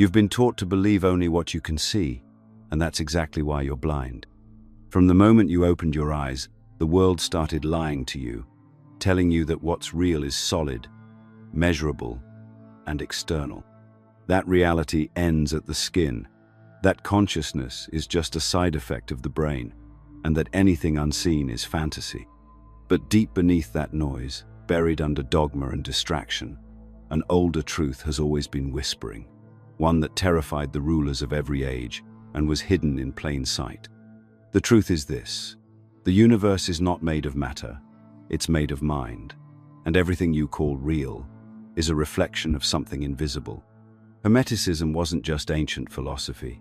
You've been taught to believe only what you can see, and that's exactly why you're blind. From the moment you opened your eyes, the world started lying to you, telling you that what's real is solid, measurable, and external. That reality ends at the skin. That consciousness is just a side effect of the brain, and that anything unseen is fantasy. But deep beneath that noise, buried under dogma and distraction, an older truth has always been whispering, one that terrified the rulers of every age and was hidden in plain sight. The truth is this: the universe is not made of matter, it's made of mind, and everything you call real is a reflection of something invisible. Hermeticism wasn't just ancient philosophy,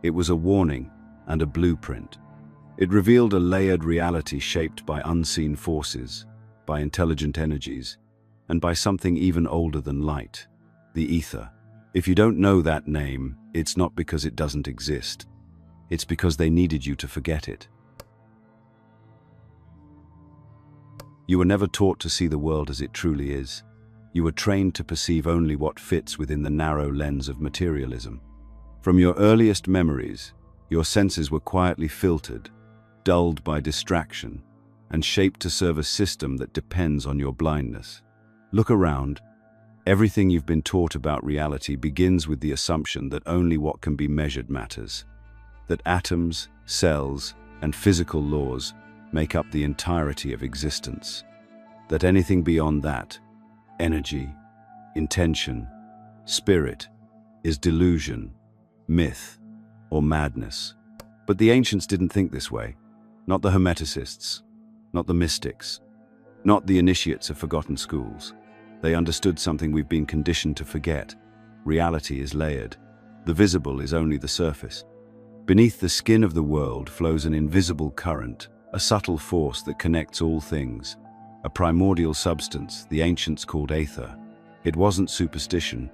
it was a warning and a blueprint. It revealed a layered reality shaped by unseen forces, by intelligent energies, and by something even older than light, the ether. If you don't know that name, it's not because it doesn't exist. It's because they needed you to forget it. You were never taught to see the world as it truly is. You were trained to perceive only what fits within the narrow lens of materialism. From your earliest memories, your senses were quietly filtered, dulled by distraction, and shaped to serve a system that depends on your blindness. Look around. Everything you've been taught about reality begins with the assumption that only what can be measured matters, that atoms, cells, and physical laws make up the entirety of existence, that anything beyond that, energy, intention, spirit, is delusion, myth, or madness. But the ancients didn't think this way. Not the Hermeticists, not the mystics, not the initiates of forgotten schools. They understood something we've been conditioned to forget. Reality is layered. The visible is only the surface. Beneath the skin of the world flows an invisible current, a subtle force that connects all things, a primordial substance the ancients called Aether. It wasn't superstition.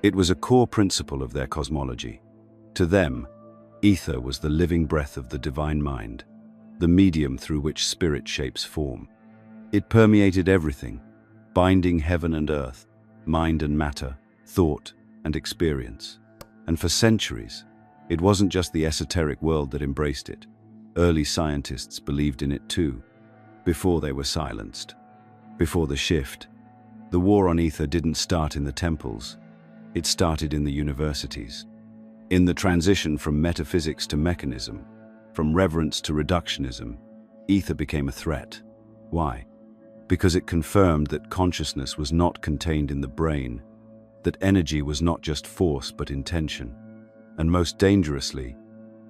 It was a core principle of their cosmology. To them, ether was the living breath of the divine mind, the medium through which spirit shapes form. It permeated everything, binding heaven and earth, mind and matter, thought and experience. And for centuries, it wasn't just the esoteric world that embraced it. Early scientists believed in it too, before they were silenced. Before the shift, the war on ether didn't start in the temples. It started in the universities. In the transition from metaphysics to mechanism, from reverence to reductionism, ether became a threat. Why? Because it confirmed that consciousness was not contained in the brain, that energy was not just force but intention. And most dangerously,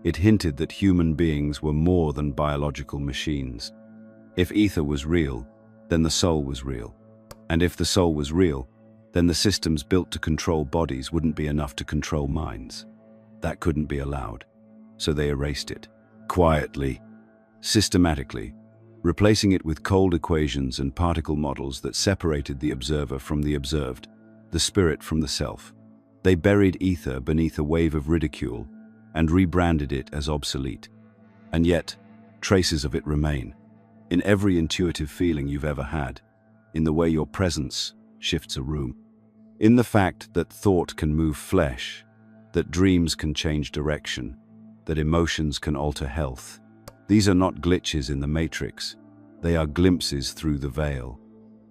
it hinted that human beings were more than biological machines. If ether was real, then the soul was real. And if the soul was real, then the systems built to control bodies wouldn't be enough to control minds. That couldn't be allowed. So they erased it. Quietly, systematically, replacing it with cold equations and particle models that separated the observer from the observed, the spirit from the self. They buried ether beneath a wave of ridicule and rebranded it as obsolete. And yet, traces of it remain. In every intuitive feeling you've ever had, in the way your presence shifts a room, in the fact that thought can move flesh, that dreams can change direction, that emotions can alter health. These are not glitches in the matrix, they are glimpses through the veil.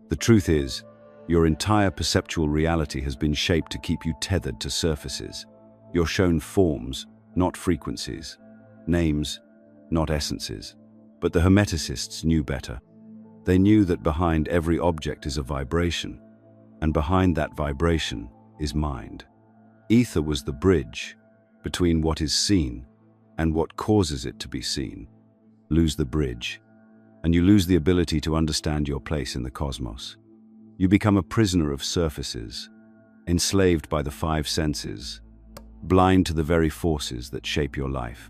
The truth is, your entire perceptual reality has been shaped to keep you tethered to surfaces. You're shown forms, not frequencies, names, not essences. But the Hermeticists knew better. They knew that behind every object is a vibration, and behind that vibration is mind. Ether was the bridge between what is seen and what causes it to be seen. Lose the bridge, and you lose the ability to understand your place in the cosmos. You become a prisoner of surfaces, enslaved by the five senses, blind to the very forces that shape your life.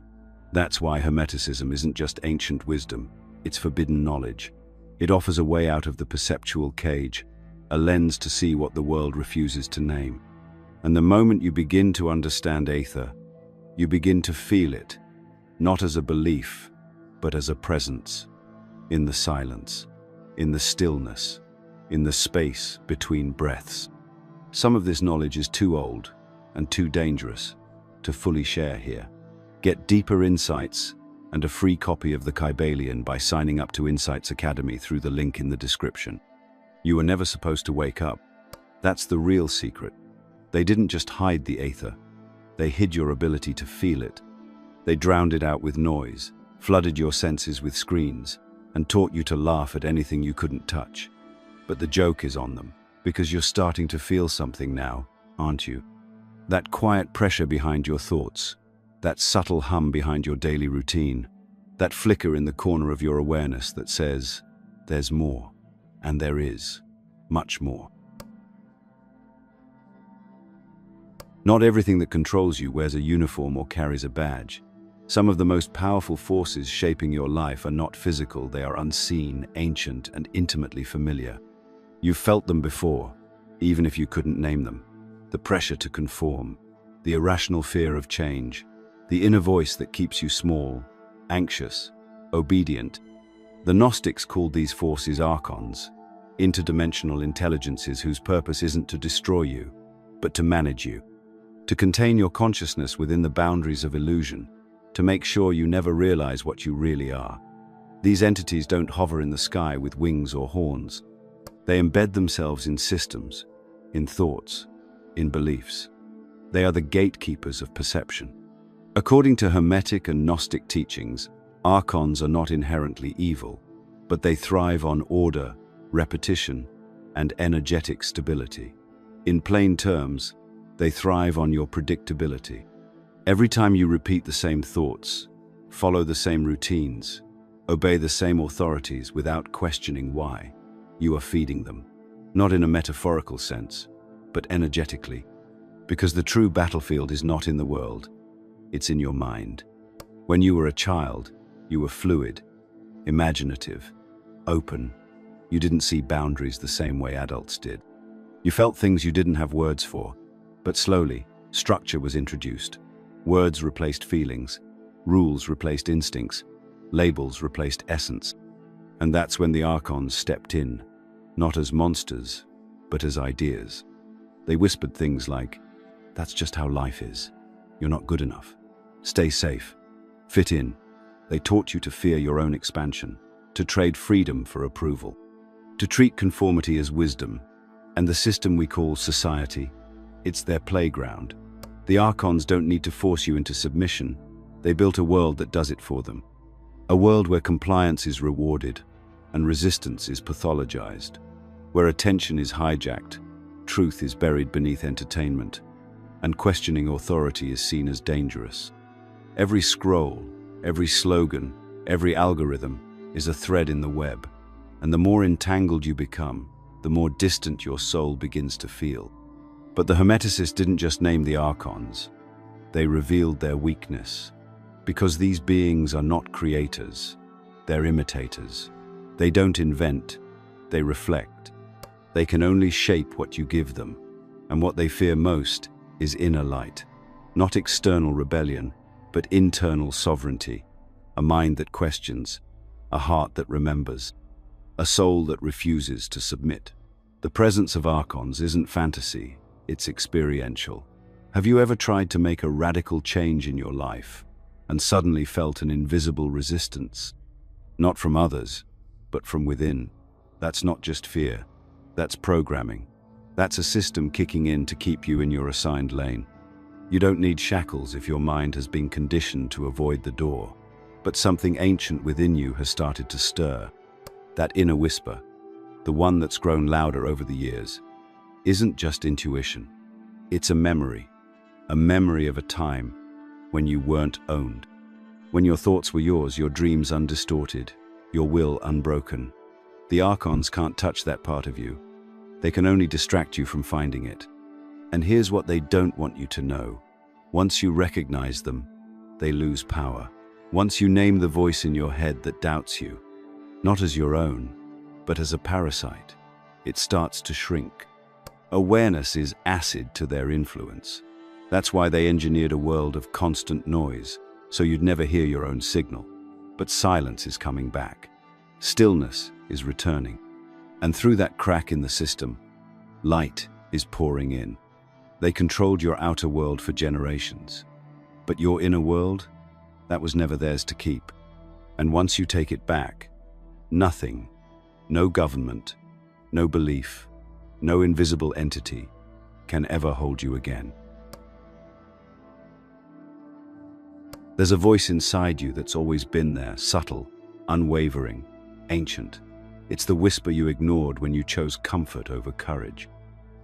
That's why Hermeticism isn't just ancient wisdom, it's forbidden knowledge. It offers a way out of the perceptual cage, a lens to see what the world refuses to name. And the moment you begin to understand Aether, you begin to feel it, not as a belief, but as a presence, in the silence, in the stillness, in the space between breaths. Some of this knowledge is too old, and too dangerous to fully share here. Get deeper insights and a free copy of the Kybalion by signing up to Insights Academy through the link in the description. You were never supposed to wake up. That's the real secret. They didn't just hide the Aether. They hid your ability to feel it. They drowned it out with noise, flooded your senses with screens, and taught you to laugh at anything you couldn't touch. But the joke is on them, because you're starting to feel something now, aren't you? That quiet pressure behind your thoughts, that subtle hum behind your daily routine, that flicker in the corner of your awareness that says, there's more, and there is, much more. Not everything that controls you wears a uniform or carries a badge. Some of the most powerful forces shaping your life are not physical, they are unseen, ancient, and intimately familiar. You've felt them before, even if you couldn't name them. The pressure to conform, the irrational fear of change, the inner voice that keeps you small, anxious, obedient. The Gnostics called these forces Archons, interdimensional intelligences whose purpose isn't to destroy you, but to manage you, to contain your consciousness within the boundaries of illusion, to make sure you never realize what you really are. These entities don't hover in the sky with wings or horns. They embed themselves in systems, in thoughts, in beliefs. They are the gatekeepers of perception. According to Hermetic and Gnostic teachings, Archons are not inherently evil, but they thrive on order, repetition, and energetic stability. In plain terms, they thrive on your predictability. Every time you repeat the same thoughts, follow the same routines, obey the same authorities without questioning why, you are feeding them. Not in a metaphorical sense, but energetically. Because the true battlefield is not in the world, it's in your mind. When you were a child, you were fluid, imaginative, open. You didn't see boundaries the same way adults did. You felt things you didn't have words for, but slowly, structure was introduced. Words replaced feelings, rules replaced instincts, labels replaced essence. And that's when the Archons stepped in, not as monsters, but as ideas. They whispered things like, "That's just how life is. You're not good enough. Stay safe. Fit in." They taught you to fear your own expansion, to trade freedom for approval, to treat conformity as wisdom, and the system we call society, it's their playground. The Archons don't need to force you into submission. They built a world that does it for them. A world where compliance is rewarded and resistance is pathologized, where attention is hijacked, truth is buried beneath entertainment, and questioning authority is seen as dangerous. Every scroll, every slogan, every algorithm is a thread in the web, and the more entangled you become, the more distant your soul begins to feel. But the Hermeticists didn't just name the Archons, they revealed their weakness. Because these beings are not creators, they're imitators. They don't invent, they reflect. They can only shape what you give them, and what they fear most is inner light. Not external rebellion, but internal sovereignty. A mind that questions, a heart that remembers, a soul that refuses to submit. The presence of Archons isn't fantasy, it's experiential. Have you ever tried to make a radical change in your life and suddenly felt an invisible resistance? Not from others, but from within. That's not just fear, that's programming. That's a system kicking in to keep you in your assigned lane. You don't need shackles if your mind has been conditioned to avoid the door. But something ancient within you has started to stir. That inner whisper, the one that's grown louder over the years, isn't just intuition. It's a memory of a time when you weren't owned. When your thoughts were yours, your dreams undistorted, your will unbroken. The Archons can't touch that part of you. They can only distract you from finding it. And here's what they don't want you to know. Once you recognize them, they lose power. Once you name the voice in your head that doubts you, not as your own, but as a parasite, it starts to shrink. Awareness is acid to their influence. That's why they engineered a world of constant noise, so you'd never hear your own signal. But silence is coming back. Stillness is returning. And through that crack in the system, light is pouring in. They controlled your outer world for generations. But your inner world, that was never theirs to keep. And once you take it back, nothing, no government, no belief, no invisible entity can ever hold you again. There's a voice inside you that's always been there, subtle, unwavering, ancient. It's the whisper you ignored when you chose comfort over courage.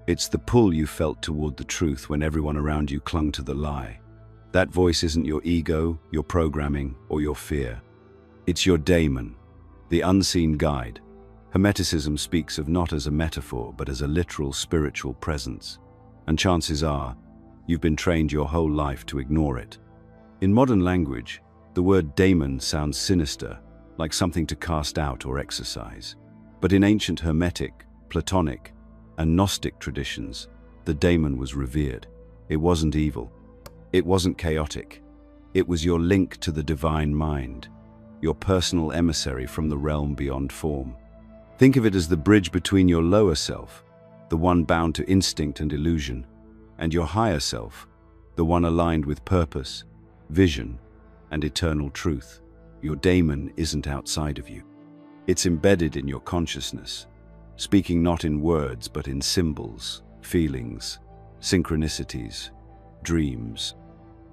It's the pull you felt toward the truth when everyone around you clung to the lie. That voice isn't your ego, your programming, or your fear. It's your daemon, the unseen guide. Hermeticism speaks of not as a metaphor, but as a literal spiritual presence. And chances are, you've been trained your whole life to ignore it. In modern language, the word daemon sounds sinister, like something to cast out or exorcise. But in ancient Hermetic, Platonic, and Gnostic traditions, the daemon was revered. It wasn't evil. It wasn't chaotic. It was your link to the divine mind, your personal emissary from the realm beyond form. Think of it as the bridge between your lower self, the one bound to instinct and illusion, and your higher self, the one aligned with purpose, vision, and eternal truth. Your daemon isn't outside of you. It's embedded in your consciousness, speaking not in words but in symbols, feelings, synchronicities, dreams.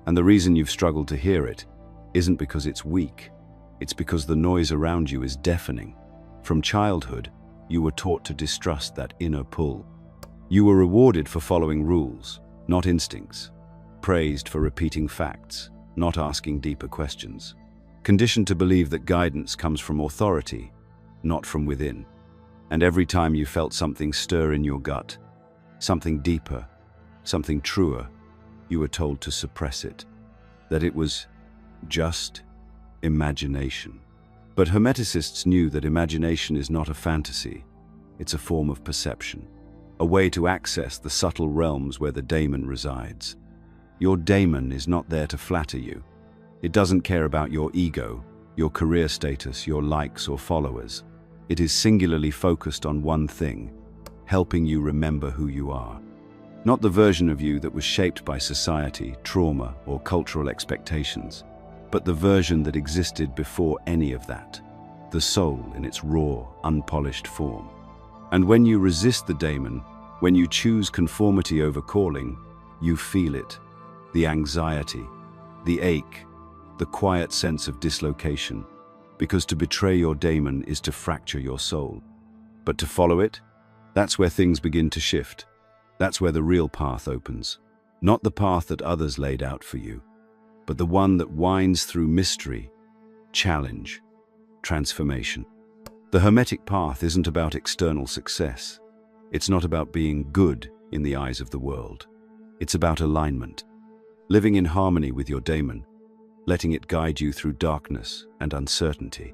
And the reason you've struggled to hear it isn't because it's weak. It's because the noise around you is deafening. From childhood, you were taught to distrust that inner pull. You were rewarded for following rules, not instincts. Praised for repeating facts, not asking deeper questions. Conditioned to believe that guidance comes from authority, not from within. And every time you felt something stir in your gut, something deeper, something truer, you were told to suppress it, that it was just imagination. But Hermeticists knew that imagination is not a fantasy, it's a form of perception, a way to access the subtle realms where the daemon resides. Your daemon is not there to flatter you. It doesn't care about your ego, your career status, your likes or followers. It is singularly focused on one thing, helping you remember who you are. Not the version of you that was shaped by society, trauma, or cultural expectations, but the version that existed before any of that, the soul in its raw, unpolished form. And when you resist the daemon, when you choose conformity over calling, you feel it. The anxiety, the ache, the quiet sense of dislocation, because to betray your daemon is to fracture your soul. But to follow it, that's where things begin to shift. That's where the real path opens. Not the path that others laid out for you, but the one that winds through mystery, challenge, transformation. The Hermetic path isn't about external success. It's not about being good in the eyes of the world. It's about alignment. Living in harmony with your daemon, letting it guide you through darkness and uncertainty.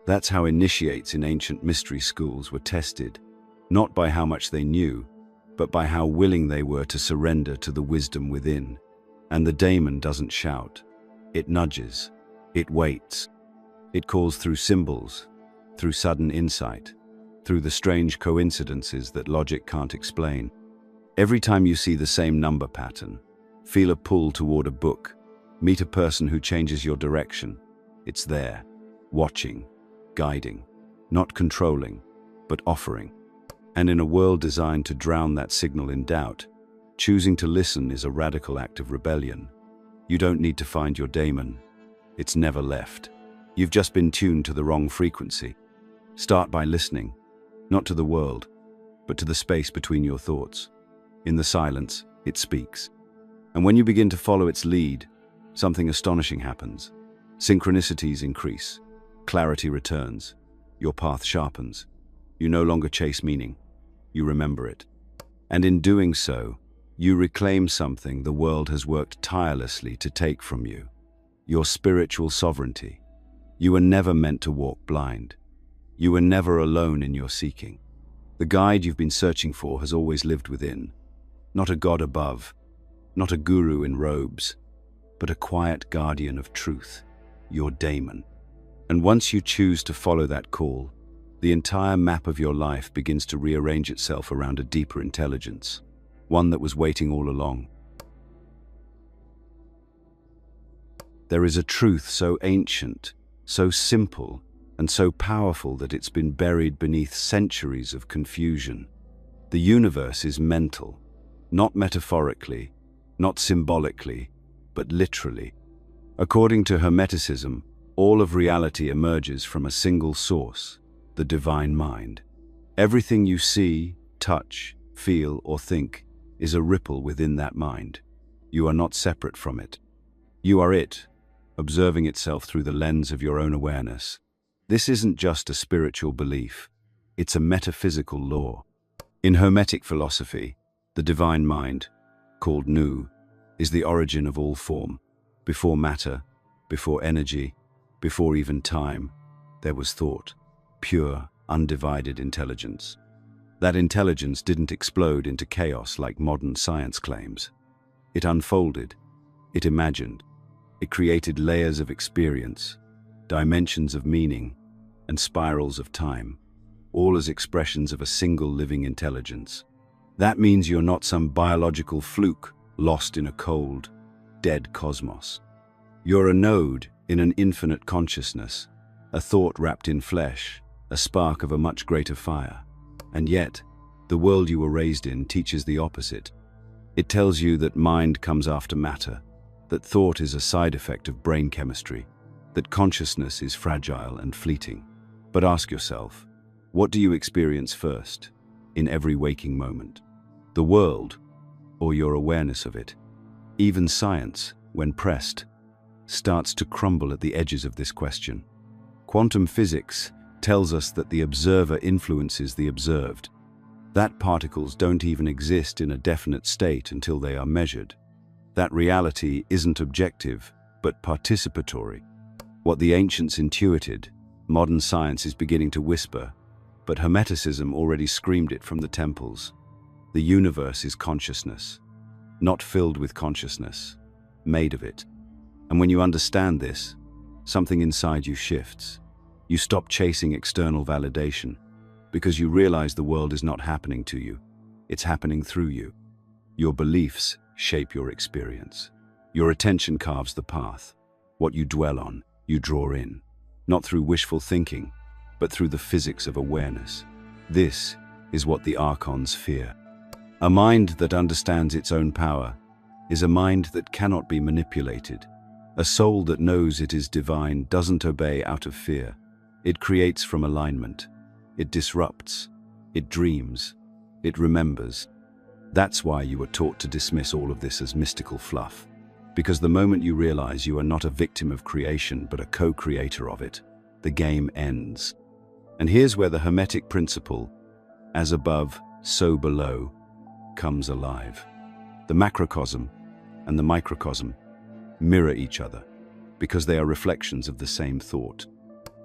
That's how initiates in ancient mystery schools were tested, not by how much they knew, but by how willing they were to surrender to the wisdom within. And the daemon doesn't shout. It nudges. It waits. It calls through symbols, through sudden insight, through the strange coincidences that logic can't explain. Every time you see the same number pattern, feel a pull toward a book, meet a person who changes your direction, it's there, watching, guiding, not controlling, but offering. And in a world designed to drown that signal in doubt, choosing to listen is a radical act of rebellion. You don't need to find your daemon. It's never left. You've just been tuned to the wrong frequency. Start by listening, not to the world, but to the space between your thoughts. In the silence, it speaks. And when you begin to follow its lead, something astonishing happens. Synchronicities increase. Clarity returns. Your path sharpens. You no longer chase meaning. You remember it. And in doing so, you reclaim something the world has worked tirelessly to take from you. Your spiritual sovereignty. You were never meant to walk blind. You were never alone in your seeking. The guide you've been searching for has always lived within. Not a god above, not a guru in robes, but a quiet guardian of truth, your daemon. And once you choose to follow that call, the entire map of your life begins to rearrange itself around a deeper intelligence. one that was waiting all along. There is a truth so ancient, so simple, and so powerful that it's been buried beneath centuries of confusion. The universe is mental, not metaphorically, not symbolically, but literally. According to Hermeticism, all of reality emerges from a single source, the divine mind. Everything you see, touch, feel, or think is a ripple within that mind. You are not separate from it. You are it, observing itself through the lens of your own awareness. This isn't just a spiritual belief, it's a metaphysical law. In Hermetic philosophy, the divine mind, called Nu, is the origin of all form. Before matter, before energy, before even time, there was thought, pure, undivided intelligence. That intelligence didn't explode into chaos like modern science claims. It unfolded, it imagined, it created layers of experience, dimensions of meaning, and spirals of time, all as expressions of a single living intelligence. That means you're not some biological fluke lost in a cold, dead cosmos. You're a node in an infinite consciousness, a thought wrapped in flesh, a spark of a much greater fire. And yet, the world you were raised in teaches the opposite. It tells you that mind comes after matter, that thought is a side effect of brain chemistry, that consciousness is fragile and fleeting. But ask yourself, what do you experience first, in every waking moment? The world, or your awareness of it? Even science, when pressed, starts to crumble at the edges of this question. Quantum physics tells us that the observer influences the observed, that particles don't even exist in a definite state until they are measured, that reality isn't objective, but participatory. What the ancients intuited, modern science is beginning to whisper, but Hermeticism already screamed it from the temples. The universe is consciousness, not filled with consciousness, made of it. And when you understand this, something inside you shifts. You stop chasing external validation, because you realize the world is not happening to you, it's happening through you. Your beliefs shape your experience. Your attention carves the path. What you dwell on, you draw in, not through wishful thinking, but through the physics of awareness. This is what the Archons fear. A mind that understands its own power is a mind that cannot be manipulated. A soul that knows it is divine doesn't obey out of fear. It creates from alignment. It disrupts. It dreams. It remembers. That's why you were taught to dismiss all of this as mystical fluff. Because the moment you realize you are not a victim of creation but a co-creator of it, the game ends. And here's where the Hermetic principle, as above, so below, comes alive. The macrocosm and the microcosm mirror each other because they are reflections of the same thought.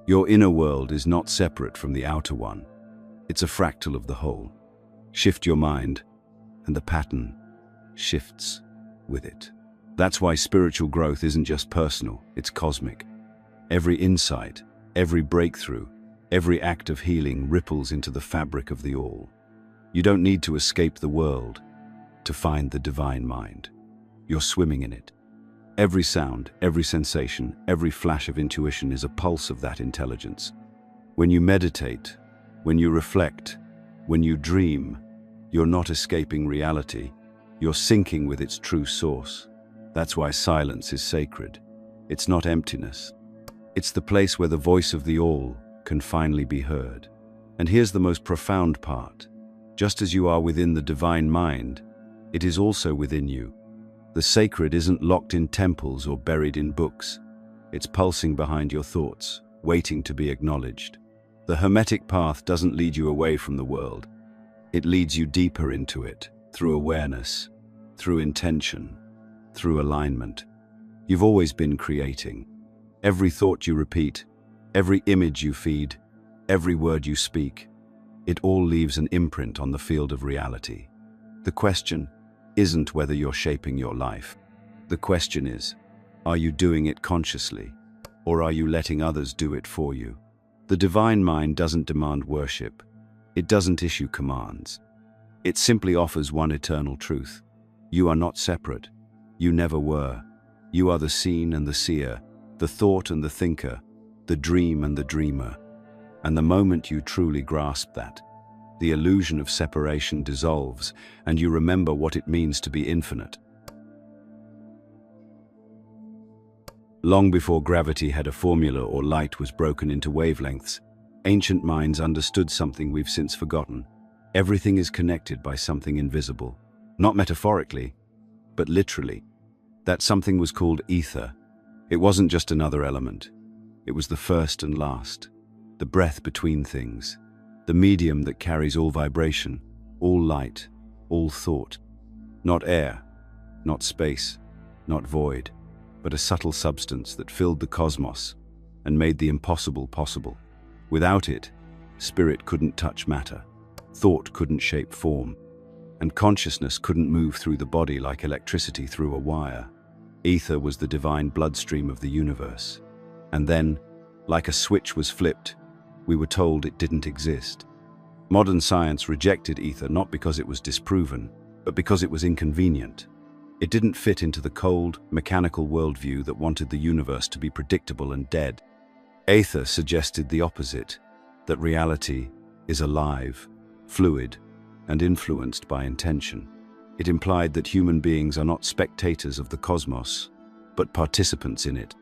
Your inner world is not separate from the outer one. It's a fractal of the whole. Shift your mind, and the pattern shifts with it. That's why spiritual growth isn't just personal, it's cosmic. Every insight, every breakthrough, every act of healing ripples into the fabric of the all. You don't need to escape the world to find the divine mind. You're swimming in it. Every sound, every sensation, every flash of intuition is a pulse of that intelligence. When you meditate, when you reflect, when you dream, you're not escaping reality. You're syncing with its true source. That's why silence is sacred. It's not emptiness. It's the place where the voice of the all can finally be heard. And here's the most profound part. Just as you are within the divine mind, it is also within you. The sacred isn't locked in temples or buried in books. It's pulsing behind your thoughts, waiting to be acknowledged. The Hermetic path doesn't lead you away from the world. It leads you deeper into it, through awareness, through intention, through alignment. You've always been creating. Every thought you repeat, every image you feed, every word you speak, it all leaves an imprint on the field of reality. The question isn't whether you're shaping your life. The question is, are you doing it consciously, or are you letting others do it for you? The divine mind doesn't demand worship. It doesn't issue commands. It simply offers one eternal truth. You are not separate. You never were. You are the seen and the seer, the thought and the thinker, the dream and the dreamer. And the moment you truly grasp that, the illusion of separation dissolves, and you remember what it means to be infinite. Long before gravity had a formula or light was broken into wavelengths, ancient minds understood something we've since forgotten. Everything is connected by something invisible, not metaphorically, but literally. That something was called ether. It wasn't just another element. It was the first and last, the breath between things, the medium that carries all vibration, all light, all thought. Not air, not space, not void, but a subtle substance that filled the cosmos and made the impossible possible. Without it, spirit couldn't touch matter, thought couldn't shape form, and consciousness couldn't move through the body like electricity through a wire. Ether was the divine bloodstream of the universe. And then, like a switch was flipped, we were told it didn't exist. Modern science rejected ether not because it was disproven, but because it was inconvenient. It didn't fit into the cold, mechanical worldview that wanted the universe to be predictable and dead. Aether suggested the opposite, that reality is alive, fluid, and influenced by intention. It implied that human beings are not spectators of the cosmos, but participants in it.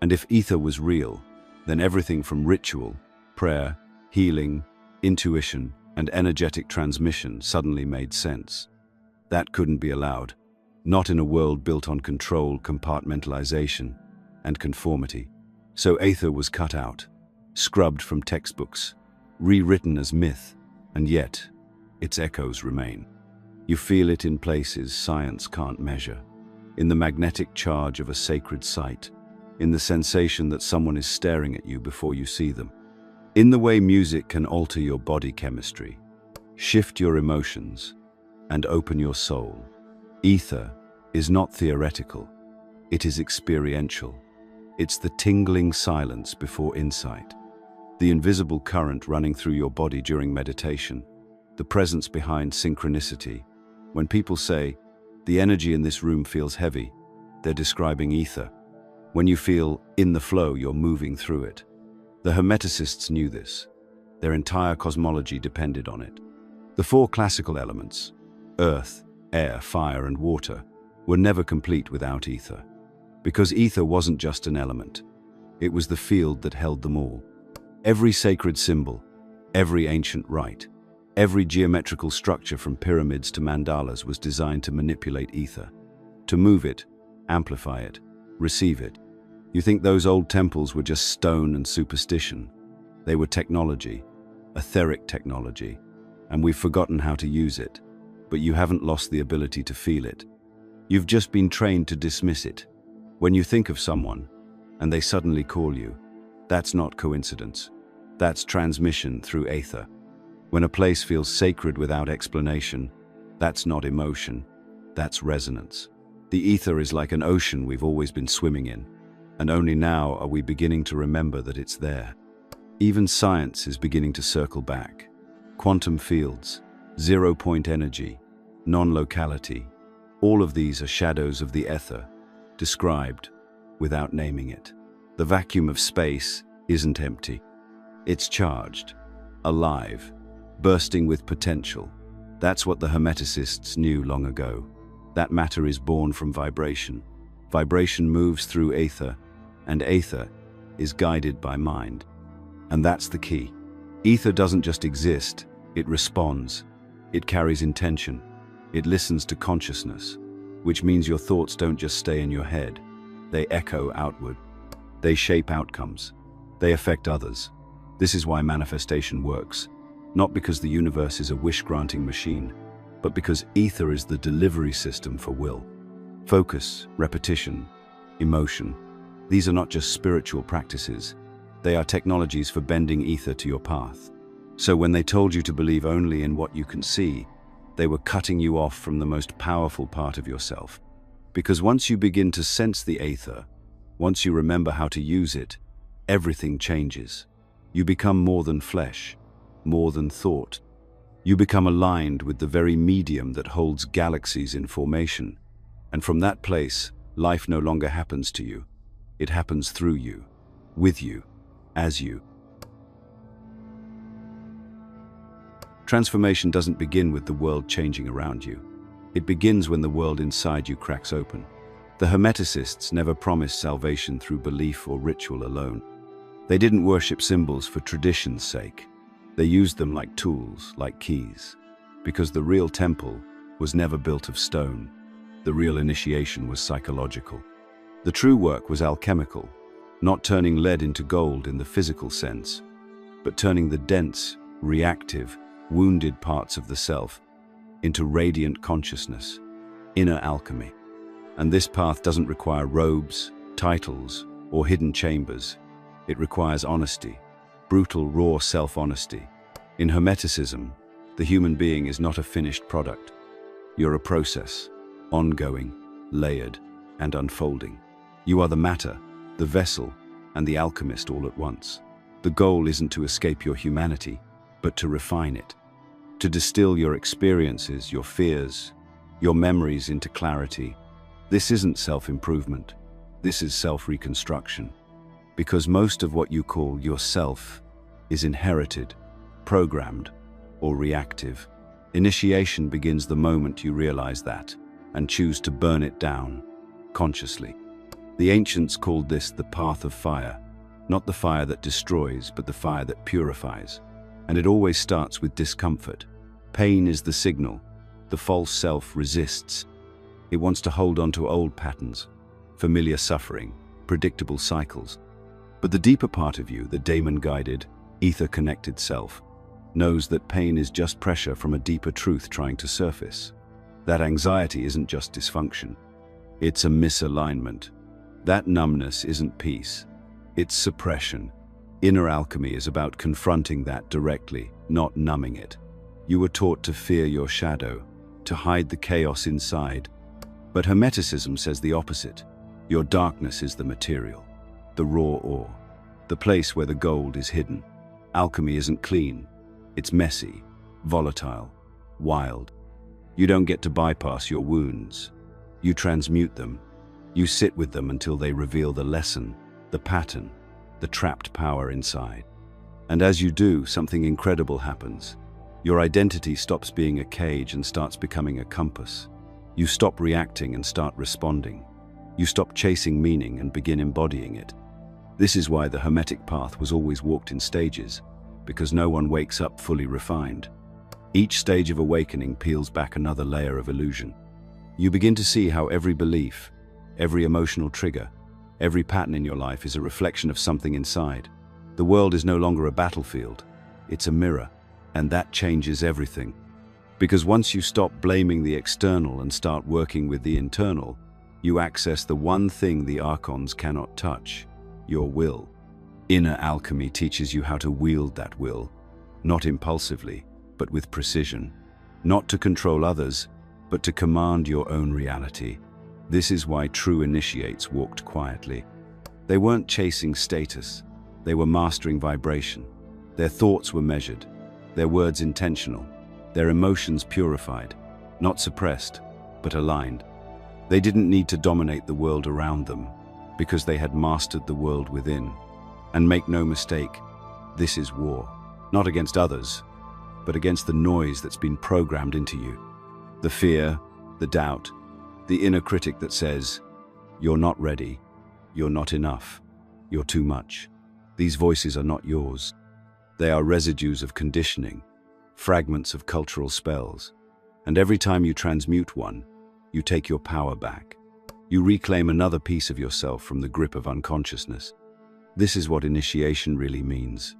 And if ether was real, then everything from ritual, prayer, healing, intuition, and energetic transmission suddenly made sense. That couldn't be allowed. Not in a world built on control, compartmentalization, and conformity. So Aether was cut out, scrubbed from textbooks, rewritten as myth, and yet, its echoes remain. You feel it in places science can't measure, in the magnetic charge of a sacred site, in the sensation that someone is staring at you before you see them, in the way music can alter your body chemistry, shift your emotions, and open your soul. Ether is not theoretical, it is experiential. It's the tingling silence before insight, the invisible current running through your body during meditation, the presence behind synchronicity. When people say, the energy in this room feels heavy, they're describing ether. When you feel in the flow, you're moving through it. The Hermeticists knew this. Their entire cosmology depended on it. The four classical elements, earth, air, fire, and water, were never complete without ether. Because ether wasn't just an element. It was the field that held them all. Every sacred symbol, every ancient rite, every geometrical structure from pyramids to mandalas was designed to manipulate ether, to move it, amplify it, receive it. You think those old temples were just stone and superstition? They were technology, etheric technology, and we've forgotten how to use it. But you haven't lost the ability to feel it. You've just been trained to dismiss it. When you think of someone, and they suddenly call you, that's not coincidence. That's transmission through Aether. When a place feels sacred without explanation, that's not emotion, that's resonance. The ether is like an ocean we've always been swimming in, and only now are we beginning to remember that it's there. Even science is beginning to circle back. Quantum fields, zero-point energy, non-locality, all of these are shadows of the ether, described without naming it. The vacuum of space isn't empty. It's charged, alive, bursting with potential. That's what the Hermeticists knew long ago. That matter is born from vibration. Vibration moves through Aether, and Aether is guided by mind. And that's the key. Ether doesn't just exist, it responds. It carries intention. It listens to consciousness, which means your thoughts don't just stay in your head. They echo outward. They shape outcomes. They affect others. This is why manifestation works. Not because the universe is a wish-granting machine, but because ether is the delivery system for will. Focus, repetition, emotion. These are not just spiritual practices. They are technologies for bending ether to your path. So when they told you to believe only in what you can see, they were cutting you off from the most powerful part of yourself. Because once you begin to sense the Aether, once you remember how to use it, everything changes. You become more than flesh, more than thought. You become aligned with the very medium that holds galaxies in formation. And from that place, life no longer happens to you. It happens through you, with you, as you. Transformation doesn't begin with the world changing around you. It begins when the world inside you cracks open. The Hermeticists never promised salvation through belief or ritual alone. They didn't worship symbols for tradition's sake. They used them like tools, like keys. Because the real temple was never built of stone. The real initiation was psychological. The true work was alchemical, not turning lead into gold in the physical sense, but turning the dense, reactive, wounded parts of the self into radiant consciousness, inner alchemy. And this path doesn't require robes, titles, or hidden chambers. It requires honesty, brutal, raw self-honesty. In Hermeticism, the human being is not a finished product. You're a process, ongoing, layered, and unfolding. You are the matter, the vessel, and the alchemist all at once. The goal isn't to escape your humanity, but to refine it. To distill your experiences, your fears, your memories into clarity. This isn't self-improvement. This is self-reconstruction. Because most of what you call yourself is inherited, programmed, or reactive. Initiation begins the moment you realize that and choose to burn it down, consciously. The ancients called this the path of fire, not the fire that destroys, but the fire that purifies. And it always starts with discomfort. Pain is the signal. The false self resists. It wants to hold on to old patterns, familiar suffering, predictable cycles. But the deeper part of you, the Damon-guided, ether-connected self, knows that pain is just pressure from a deeper truth trying to surface. That anxiety isn't just dysfunction. It's a misalignment. That numbness isn't peace. It's suppression. Inner alchemy is about confronting that directly, not numbing it. You were taught to fear your shadow, to hide the chaos inside. But Hermeticism says the opposite. Your darkness is the material, the raw ore, the place where the gold is hidden. Alchemy isn't clean. It's messy, volatile, wild. You don't get to bypass your wounds. You transmute them. You sit with them until they reveal the lesson, the pattern, the trapped power inside. And as you do, something incredible happens. Your identity stops being a cage and starts becoming a compass. You stop reacting and start responding. You stop chasing meaning and begin embodying it. This is why the Hermetic path was always walked in stages, because no one wakes up fully refined. Each stage of awakening peels back another layer of illusion. You begin to see how every belief, every emotional trigger, every pattern in your life is a reflection of something inside. The world is no longer a battlefield, it's a mirror, and that changes everything. Because once you stop blaming the external and start working with the internal, you access the one thing the Archons cannot touch, your will. Inner alchemy teaches you how to wield that will, not impulsively, but with precision. Not to control others, but to command your own reality. This is why true initiates walked quietly. They weren't chasing status, they were mastering vibration. Their thoughts were measured, their words intentional, their emotions purified, not suppressed, but aligned. They didn't need to dominate the world around them, because they had mastered the world within. And make no mistake, this is war, not against others, but against the noise that's been programmed into you. The fear, the doubt, the inner critic that says, you're not ready, you're not enough, you're too much. These voices are not yours. They are residues of conditioning, fragments of cultural spells. And every time you transmute one, you take your power back. You reclaim another piece of yourself from the grip of unconsciousness. This is what initiation really means.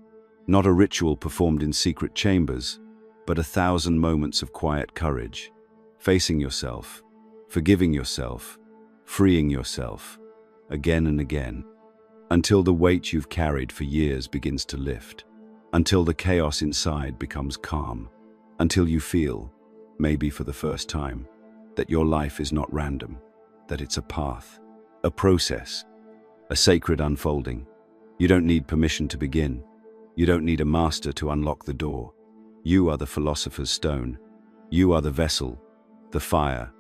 Not a ritual performed in secret chambers, but 1,000 moments of quiet courage, facing yourself, forgiving yourself, freeing yourself, again and again, until the weight you've carried for years begins to lift, until the chaos inside becomes calm, until you feel, maybe for the first time, that your life is not random, that it's a path, a process, a sacred unfolding. You don't need permission to begin. You don't need a master to unlock the door. You are the philosopher's stone. You are the vessel, the fire,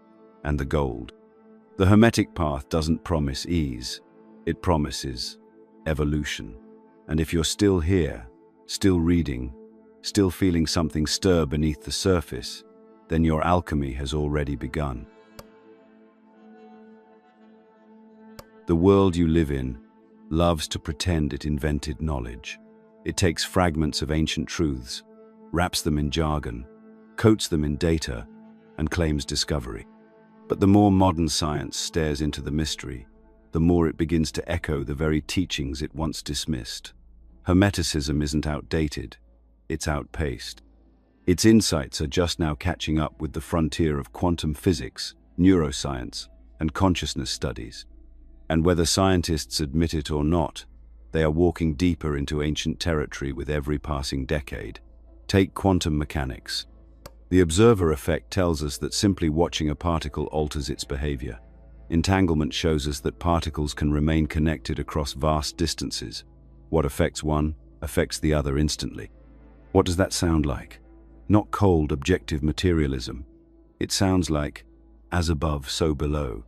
and the gold. The Hermetic path doesn't promise ease. It promises evolution. And if you're still here, still reading, still feeling something stir beneath the surface, then your alchemy has already begun. The world you live in loves to pretend it invented knowledge. It takes fragments of ancient truths, wraps them in jargon, coats them in data, and claims discovery. But the more modern science stares into the mystery, the more it begins to echo the very teachings it once dismissed. Hermeticism isn't outdated, it's outpaced. Its insights are just now catching up with the frontier of quantum physics, neuroscience, and consciousness studies. And whether scientists admit it or not, they are walking deeper into ancient territory with every passing decade. Take quantum mechanics. The observer effect tells us that simply watching a particle alters its behavior. Entanglement shows us that particles can remain connected across vast distances. What affects one affects the other instantly. What does that sound like? Not cold, objective materialism. It sounds like, as above, so below.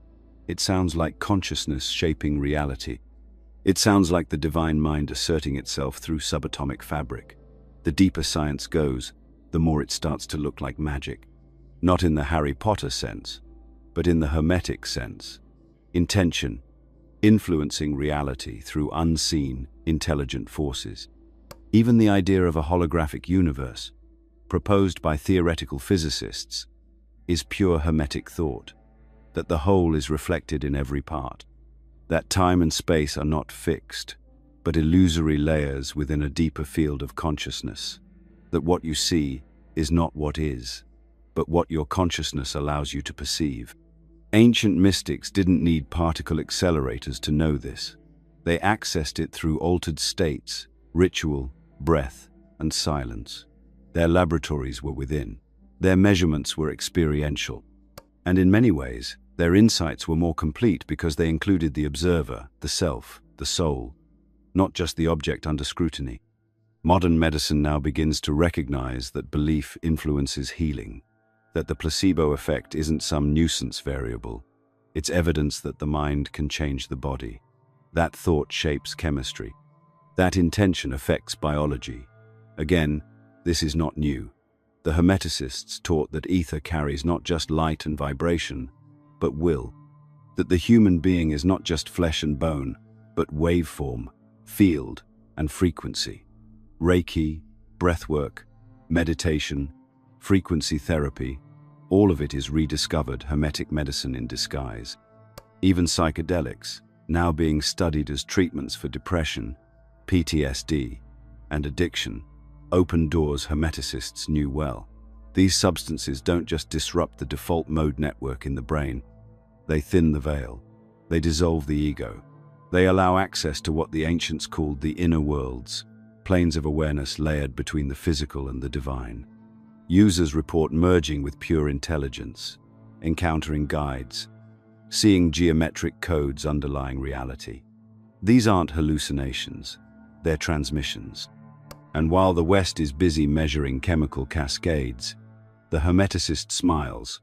It sounds like consciousness shaping reality. It sounds like the divine mind asserting itself through subatomic fabric. The deeper science goes, the more it starts to look like magic. Not in the Harry Potter sense, but in the Hermetic sense. Intention, influencing reality through unseen, intelligent forces. Even the idea of a holographic universe, proposed by theoretical physicists, is pure Hermetic thought, that the whole is reflected in every part, that time and space are not fixed, but illusory layers within a deeper field of consciousness, that what you see is not what is, but what your consciousness allows you to perceive. Ancient mystics didn't need particle accelerators to know this. They accessed it through altered states, ritual, breath, and silence. Their laboratories were within. Their measurements were experiential. And in many ways, their insights were more complete because they included the observer, the self, the soul, not just the object under scrutiny. Modern medicine now begins to recognize that belief influences healing, that the placebo effect isn't some nuisance variable. It's evidence that the mind can change the body. That thought shapes chemistry. That intention affects biology. Again, this is not new. The Hermeticists taught that ether carries not just light and vibration, but will. That the human being is not just flesh and bone, but waveform, field, and frequency. Reiki, breathwork, meditation, frequency therapy, all of it is rediscovered Hermetic medicine in disguise. Even psychedelics, now being studied as treatments for depression, PTSD, and addiction, open doors Hermeticists knew well. These substances don't just disrupt the default mode network in the brain. They thin the veil. They dissolve the ego. They allow access to what the ancients called the inner worlds, planes of awareness layered between the physical and the divine. Users report merging with pure intelligence, encountering guides, seeing geometric codes underlying reality. These aren't hallucinations, they're transmissions. And while the West is busy measuring chemical cascades, the Hermeticist smiles,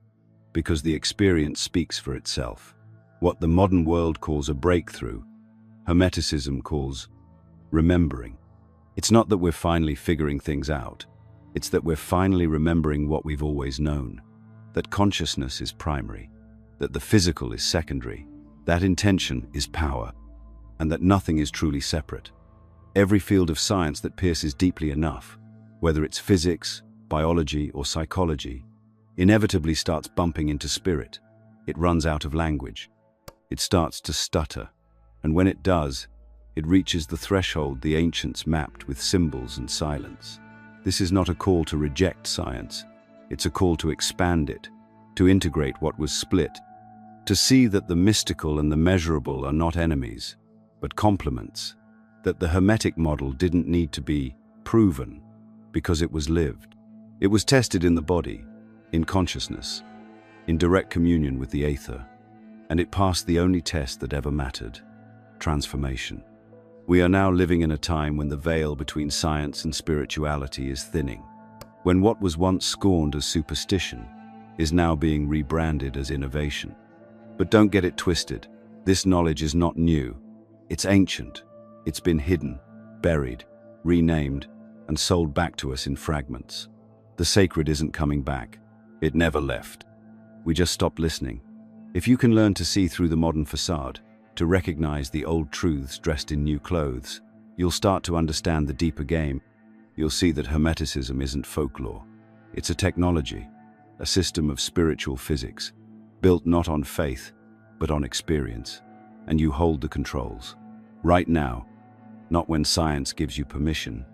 because the experience speaks for itself. What the modern world calls a breakthrough, Hermeticism calls remembering. It's not that we're finally figuring things out, it's that we're finally remembering what we've always known, that consciousness is primary, that the physical is secondary, that intention is power, and that nothing is truly separate. Every field of science that pierces deeply enough, whether it's physics, biology, or psychology, inevitably starts bumping into spirit. It runs out of language. It starts to stutter, and when it does, it reaches the threshold the ancients mapped with symbols and silence. This is not a call to reject science. It's a call to expand it, to integrate what was split, to see that the mystical and the measurable are not enemies, but complements, that the Hermetic model didn't need to be proven because it was lived. It was tested in the body, in consciousness, in direct communion with the Aether, and it passed the only test that ever mattered: transformation. We are now living in a time when the veil between science and spirituality is thinning. when what was once scorned as superstition is now being rebranded as innovation. But don't get it twisted. This knowledge is not new. It's ancient. It's been hidden, buried, renamed, and sold back to us in fragments. The sacred isn't coming back. It never left. We just stopped listening. If you can learn to see through the modern facade, to recognize the old truths dressed in new clothes, you'll start to understand the deeper game. You'll see that Hermeticism isn't folklore. It's a technology, a system of spiritual physics, built not on faith, but on experience. And you hold the controls. Right now, not when science gives you permission,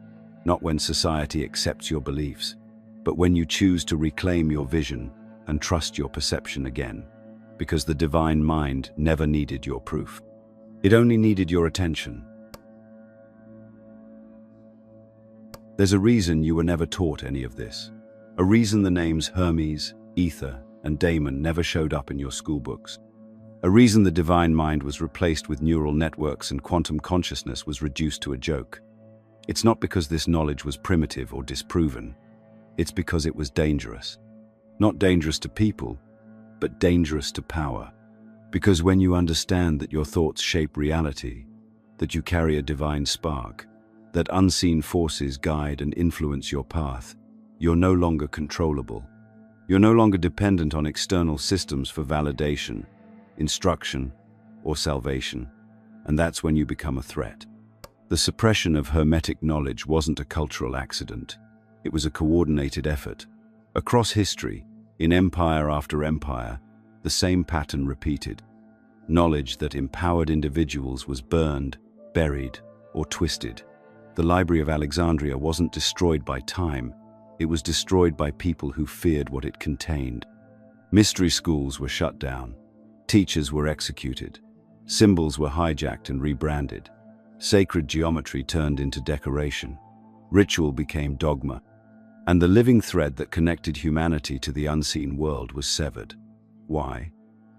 not when society accepts your beliefs, but when you choose to reclaim your vision and trust your perception again. Because the divine mind never needed your proof. It only needed your attention. There's a reason you were never taught any of this. A reason the names Hermes, Aether, and Damon never showed up in your schoolbooks. A reason the divine mind was replaced with neural networks and quantum consciousness was reduced to a joke. It's not because this knowledge was primitive or disproven. It's because it was dangerous. Not dangerous to people, but dangerous to power. Because when you understand that your thoughts shape reality, that you carry a divine spark, that unseen forces guide and influence your path, you're no longer controllable. You're no longer dependent on external systems for validation, instruction, or salvation. And that's when you become a threat. The suppression of Hermetic knowledge wasn't a cultural accident. It was a coordinated effort. Across history, in empire after empire, the same pattern repeated. Knowledge that empowered individuals was burned, buried, or twisted. The Library of Alexandria wasn't destroyed by time. It was destroyed by people who feared what it contained. Mystery schools were shut down. Teachers were executed. Symbols were hijacked and rebranded. Sacred geometry turned into decoration. Ritual became dogma. And the living thread that connected humanity to the unseen world was severed. Why?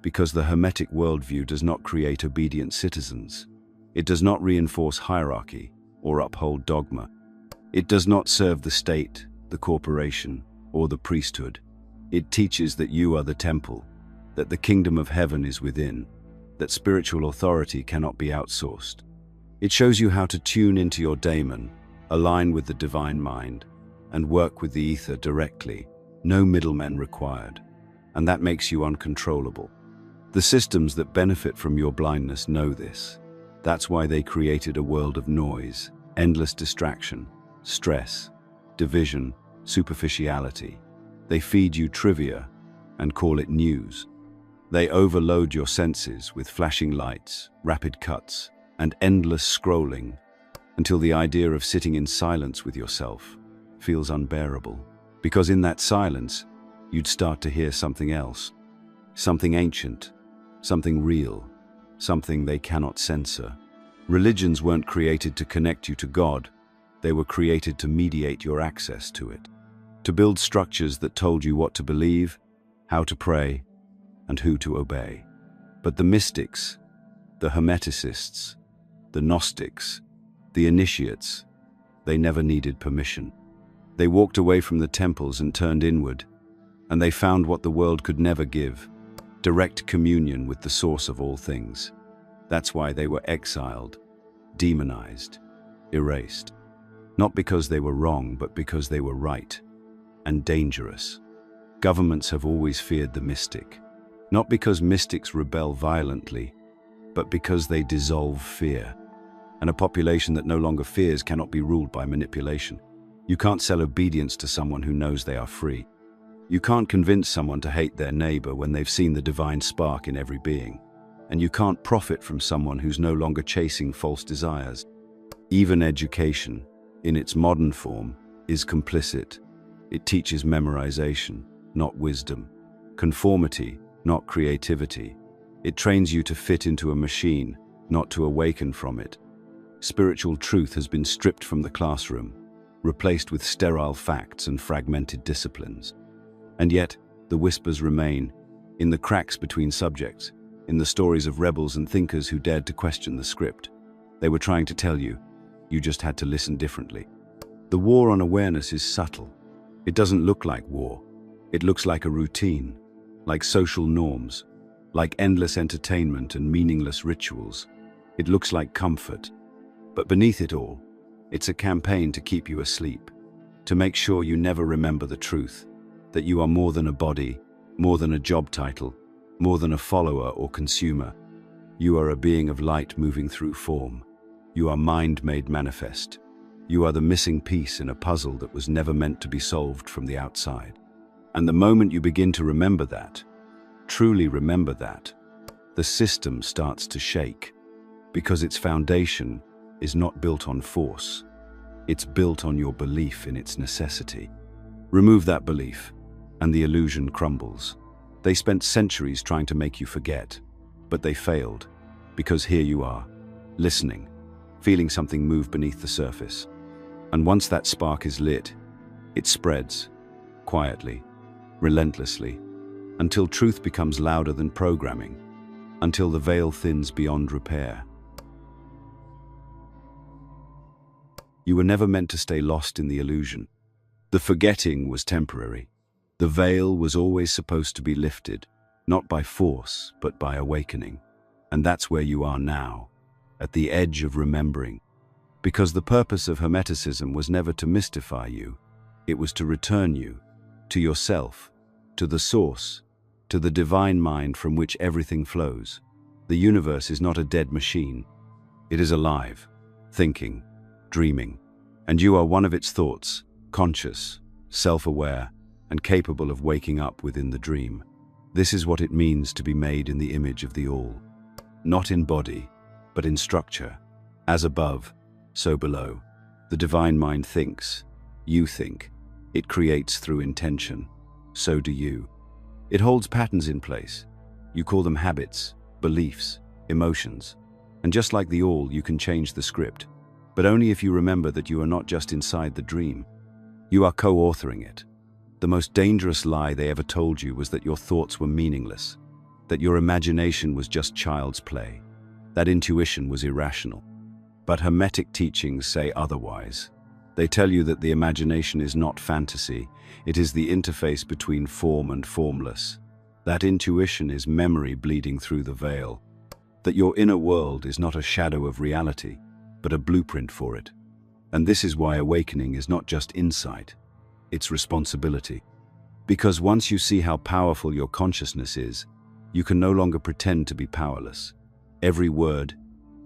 Because the Hermetic worldview does not create obedient citizens. It does not reinforce hierarchy or uphold dogma. It does not serve the state, the corporation, or the priesthood. It teaches that you are the temple, that the kingdom of heaven is within, that spiritual authority cannot be outsourced. It shows you how to tune into your Damon, align with the divine mind, and work with the Aether directly, no middlemen required. And that makes you uncontrollable. The systems that benefit from your blindness know this. That's why they created a world of noise, endless distraction, stress, division, superficiality. They feed you trivia and call it news. They overload your senses with flashing lights, rapid cuts, and endless scrolling until the idea of sitting in silence with yourself feels unbearable. Because in that silence, you'd start to hear something else. Something ancient, something real, something they cannot censor. Religions weren't created to connect you to God. They were created to mediate your access to it. To build structures that told you what to believe, how to pray, and who to obey. But the mystics, the Hermeticists, the Gnostics, the initiates, they never needed permission. They walked away from the temples and turned inward, and they found what the world could never give: direct communion with the source of all things. That's why they were exiled, demonized, erased. Not because they were wrong, but because they were right and dangerous. Governments have always feared the mystic, not because mystics rebel violently, but because they dissolve fear. And a population that no longer fears cannot be ruled by manipulation. You can't sell obedience to someone who knows they are free. You can't convince someone to hate their neighbor when they've seen the divine spark in every being. And you can't profit from someone who's no longer chasing false desires. Even education, in its modern form, is complicit. It teaches memorization, not wisdom. Conformity, not creativity. It trains you to fit into a machine, not to awaken from it. Spiritual truth has been stripped from the classroom, replaced with sterile facts and fragmented disciplines. And yet, the whispers remain, in the cracks between subjects, in the stories of rebels and thinkers who dared to question the script. They were trying to tell you, you just had to listen differently. The war on awareness is subtle. It doesn't look like war. It looks like a routine, like social norms, like endless entertainment and meaningless rituals. It looks like comfort. But beneath it all, it's a campaign to keep you asleep, to make sure you never remember the truth, that you are more than a body, more than a job title, more than a follower or consumer. You are a being of light moving through form. You are mind made manifest. You are the missing piece in a puzzle that was never meant to be solved from the outside. And the moment you begin to remember that, truly remember that, the system starts to shake, because its foundation is not built on force. It's built on your belief in its necessity. Remove that belief, and the illusion crumbles. They spent centuries trying to make you forget, but they failed, because here you are, listening, feeling something move beneath the surface. And once that spark is lit, it spreads, quietly, relentlessly, until truth becomes louder than programming, until the veil thins beyond repair. You were never meant to stay lost in the illusion. The forgetting was temporary. The veil was always supposed to be lifted, not by force, but by awakening. And that's where you are now, at the edge of remembering. Because the purpose of Hermeticism was never to mystify you, it was to return you, to yourself, to the source, to the divine mind from which everything flows. The universe is not a dead machine. It is alive, thinking, dreaming, and you are one of its thoughts, conscious, self-aware, and capable of waking up within the dream. This is what it means to be made in the image of the All. Not in body, but in structure. As above, so below. The divine mind thinks. You think. It creates through intention. So do you. It holds patterns in place. You call them habits, beliefs, emotions. And just like the All, you can change the script. But only if you remember that you are not just inside the dream. You are co-authoring it. The most dangerous lie they ever told you was that your thoughts were meaningless, that your imagination was just child's play, that intuition was irrational. But Hermetic teachings say otherwise. They tell you that the imagination is not fantasy, it is the interface between form and formless. That intuition is memory bleeding through the veil. That your inner world is not a shadow of reality, but a blueprint for it. And this is why awakening is not just insight, it's responsibility. Because once you see how powerful your consciousness is, you can no longer pretend to be powerless. Every word,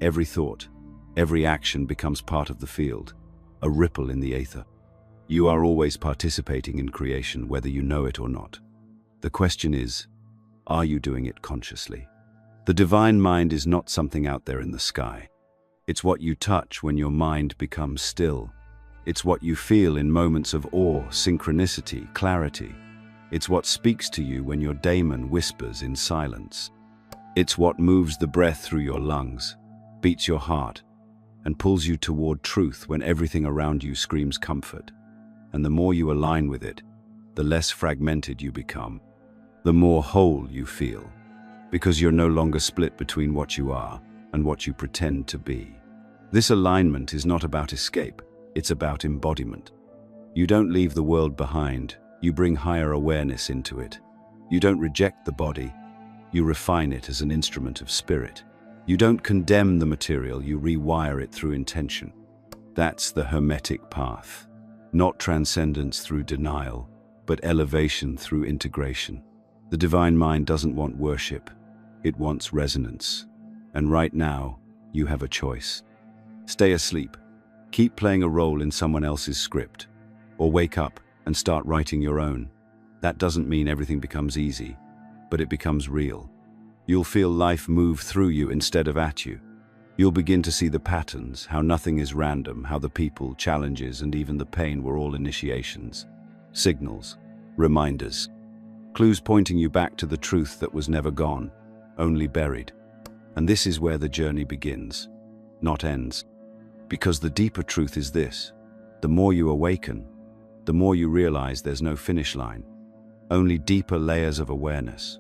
every thought, every action becomes part of the field, a ripple in the Aether. You are always participating in creation, whether you know it or not. The question is, are you doing it consciously? The divine mind is not something out there in the sky. It's what you touch when your mind becomes still. It's what you feel in moments of awe, synchronicity, clarity. It's what speaks to you when your Damon whispers in silence. It's what moves the breath through your lungs, beats your heart, and pulls you toward truth when everything around you screams comfort. And the more you align with it, the less fragmented you become, the more whole you feel, because you're no longer split between what you are and what you pretend to be. This alignment is not about escape, it's about embodiment. You don't leave the world behind, you bring higher awareness into it. You don't reject the body, you refine it as an instrument of spirit. You don't condemn the material, you rewire it through intention. That's the Hermetic path. Not transcendence through denial, but elevation through integration. The divine mind doesn't want worship, it wants resonance. And right now, you have a choice. Stay asleep, keep playing a role in someone else's script, or wake up and start writing your own. That doesn't mean everything becomes easy, but it becomes real. You'll feel life move through you instead of at you. You'll begin to see the patterns, how nothing is random, how the people, challenges, and even the pain were all initiations, signals, reminders, clues pointing you back to the truth that was never gone, only buried. And this is where the journey begins, not ends. Because the deeper truth is this: the more you awaken, the more you realize there's no finish line, only deeper layers of awareness,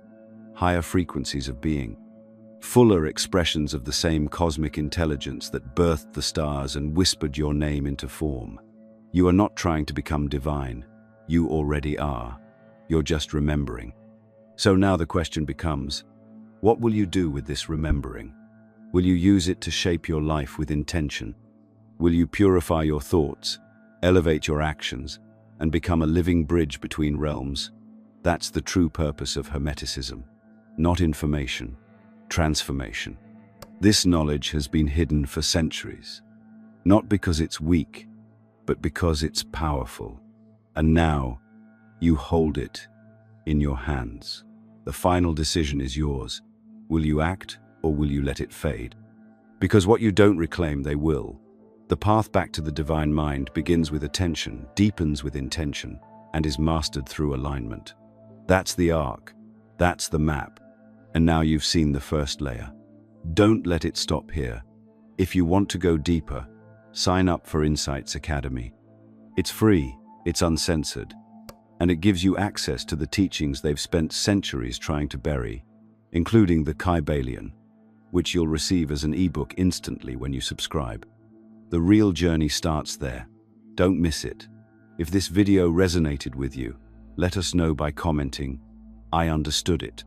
higher frequencies of being, fuller expressions of the same cosmic intelligence that birthed the stars and whispered your name into form. You are not trying to become divine. You already are. You're just remembering. So now the question becomes, what will you do with this remembering? Will you use it to shape your life with intention? Will you purify your thoughts, elevate your actions, and become a living bridge between realms? That's the true purpose of Hermeticism. Not information, transformation. This knowledge has been hidden for centuries, not because it's weak, but because it's powerful. And now, you hold it in your hands. The final decision is yours. Will you act, or will you let it fade? Because what you don't reclaim, they will. The path back to the divine mind begins with attention, deepens with intention, and is mastered through alignment. That's the arc. That's the map. And now you've seen the first layer. Don't let it stop here. If you want to go deeper, sign up for Insights Academy. It's free, it's uncensored, and it gives you access to the teachings they've spent centuries trying to bury, including the Kybalion, which you'll receive as an ebook instantly when you subscribe. The real journey starts there. Don't miss it. If this video resonated with you, let us know by commenting, "I understood it."